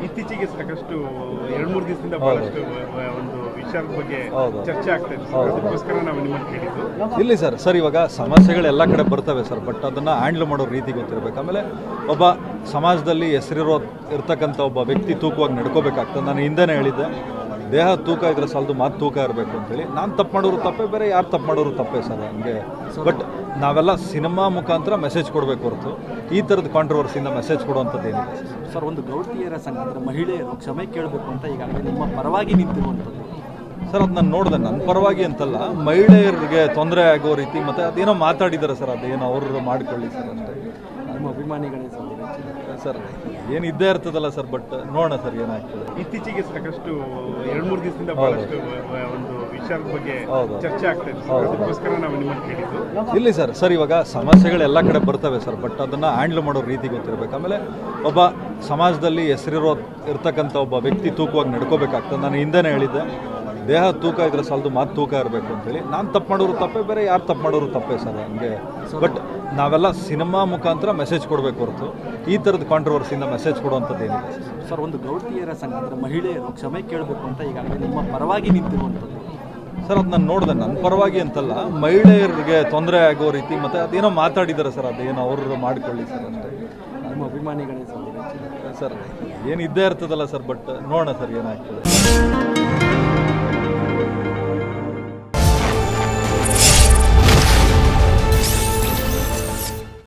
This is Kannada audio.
ಇತ್ತೀಚೆಗೆ ಸಾಕಷ್ಟು 2-3 ದಿವಸದಿಂದ ಬಹಳಷ್ಟು ಒಂದು ವಿಚಾರದ ಬಗ್ಗೆ ಚರ್ಚೆ ಆಗ್ತಾ ಇದೆ. ಅದಕ್ಕೋಸ್ಕರ ನಾವು ನಿಮ್ಮನ್ನು ಕೇಳಿದ್ದು. ಇಲ್ಲಿ ಸರ್ ಇವಾಗ ಸಮಸ್ಯೆಗಳು ಎಲ್ಲ ಕಡೆ ಬರ್ತವೆ ಸರ್, ಬಟ್ ಅದನ್ನು ಹ್ಯಾಂಡ್ಲ್ ಮಾಡೋ ರೀತಿ ಗೊತ್ತಿರಬೇಕು. ಆಮೇಲೆ ಒಬ್ಬ ಸಮಾಜದಲ್ಲಿ ಇರ್ತಕ್ಕಂಥ ಒಬ್ಬ ವ್ಯಕ್ತಿ ತೂಕವಾಗಿ ನಡ್ಕೋಬೇಕಾಗ್ತದೆ. ನಾನು ಹಿಂದೆನೇ ಹೇಳಿದ್ದೆ, ದೇಹ ತೂಕ ಇದ್ರೆ ಸಾಲದು ಮಾತು ತೂಕ ಇರಬೇಕು ಅಂತೇಳಿ. ನಾನು ತಪ್ಪು ಮಾಡೋರು ತಪ್ಪೇ, ಬೇರೆ ಯಾರು ತಪ್ಪು ಮಾಡೋರು ತಪ್ಪೇ ಸರ್ ಹಂಗೆ. ಬಟ್ ನಾವೆಲ್ಲ ಸಿನಿಮಾ ಮುಖಾಂತರ ಮೆಸೇಜ್ ಕೊಡಬೇಕು ಹೊರತು ಈ ಥರದ ಕಾಂಟ್ರವರ್ಸಿಯಿಂದ ಮೆಸೇಜ್ ಕೊಡುವಂಥದ್ದು ಏನಿದೆ ಸರ್. ಒಂದು ಗೌರ್ತಿಯರ ಸಂಘ ಅಂದರೆ ಮಹಿಳೆಯರು ಕ್ಷಮೆ ಕೇಳಬೇಕು ಅಂತ ಈಗಾಗಲೇ ನಿಮ್ಮ ಪರವಾಗಿ ನಿಂತಿರುವಂಥದ್ದು ಸರ್. ಅದು ನಾನು ನೋಡಿದೆ, ನನ್ನ ಪರವಾಗಿ ಅಂತಲ್ಲ, ಮಹಿಳೆಯರಿಗೆ ತೊಂದರೆ ಆಗೋ ರೀತಿ ಮತ್ತು ಅದೇನೋ ಮಾತಾಡಿದ್ದಾರೆ ಸರ್, ಅದೇನೋ ಅವರು ಮಾಡಿಕೊಳ್ಳಿ ಸರ್ ಅಷ್ಟೇ. ನಿಮ್ಮ ಅಭಿಮಾನಿಗಳೇ ಸರ್ ಏನು ಇದ್ದೇ ಇರ್ತದಲ್ಲ ಸರ್, ಬಟ್ ನೋಡೋಣ ಸರ್ ಏನಾಗ್ತದೆ. ಇತ್ತೀಚೆಗೆ ಸಾಕಷ್ಟು 2-3 ದಿವಸದಿಂದ ಬಹಳಷ್ಟು ಒಂದು ವಿಚಾರದ ಬಗ್ಗೆ ಚರ್ಚೆ ಆಗ್ತಾ ಇದೆ. ಅದಕ್ಕೋಸ್ಕರ ನಾವು ನಿಮ್ಮನ್ನು ಕೇಳಿದ್ದು. ಇಲ್ಲಿ ಸರ್ ಇವಾಗ ಸಮಸ್ಯೆಗಳು ಎಲ್ಲ ಕಡೆ ಬರ್ತವೆ ಸರ್, ಬಟ್ ಅದನ್ನು ಹ್ಯಾಂಡ್ಲ್ ಮಾಡೋ ರೀತಿ ಗೊತ್ತಿರಬೇಕು. ಆಮೇಲೆ ಒಬ್ಬ ಸಮಾಜದಲ್ಲಿ ಇರ್ತಕ್ಕಂಥ ಒಬ್ಬ ವ್ಯಕ್ತಿ ತೂಕವಾಗಿ ನಡ್ಕೋಬೇಕಾಗ್ತದೆ. ನಾನು ಹಿಂದೆನೇ ಹೇಳಿದ್ದೆ, ದೇಹ ತೂಕ ಇದ್ರೆ ಸಾಲದು ಮಾತು ತೂಕ ಇರಬೇಕು ಅಂತೇಳಿ. ನಾನು ತಪ್ಪು ಮಾಡೋರು ತಪ್ಪೇ, ಬೇರೆ ಯಾರು ತಪ್ಪು ಮಾಡೋರು ತಪ್ಪೇ ಸರ್ ಹಂಗೆ. ಬಟ್ ನಾವೆಲ್ಲ ಸಿನಿಮಾ ಮುಖಾಂತರ ಮೆಸೇಜ್ ಕೊಡಬೇಕು ಹೊರತು ಈ ಥರದ ಕಾಂಟ್ರವರ್ಸಿಯಿಂದ ಮೆಸೇಜ್ ಕೊಡುವಂಥದ್ದು ಏನಿದೆ ಸರ್. ಒಂದು ಗೌರ್ತಿಯರ ಸಂಘ ಅಂದರೆ ಮಹಿಳೆಯರು ಕ್ಷಮೆ ಕೇಳಬೇಕು ಅಂತ ಈಗಾಗಲೇ ನಿಮ್ಮ ಪರವಾಗಿ ನಿಂತಿರುವಂಥದ್ದು ಸರ್. ಅದು ನಾನು ನೋಡಿದೆ, ನನ್ನ ಪರವಾಗಿ ಅಂತಲ್ಲ, ಮಹಿಳೆಯರಿಗೆ ತೊಂದರೆ ಆಗೋ ರೀತಿ ಮತ್ತು ಅದೇನೋ ಮಾತಾಡಿದ್ದಾರೆ ಸರ್, ಅದೇನೋ ಅವರು ಮಾಡಿಕೊಳ್ಳಿ ಸರ್ ಅಷ್ಟೇ. ನಿಮ್ಮ ಅಭಿಮಾನಿಗಳೇ ಸರ್ ಏನು ಇದ್ದೇ ಇರ್ತದಲ್ಲ ಸರ್, ಬಟ್ ನೋಡೋಣ ಸರ್ ಏನಾಗ್ತದೆ.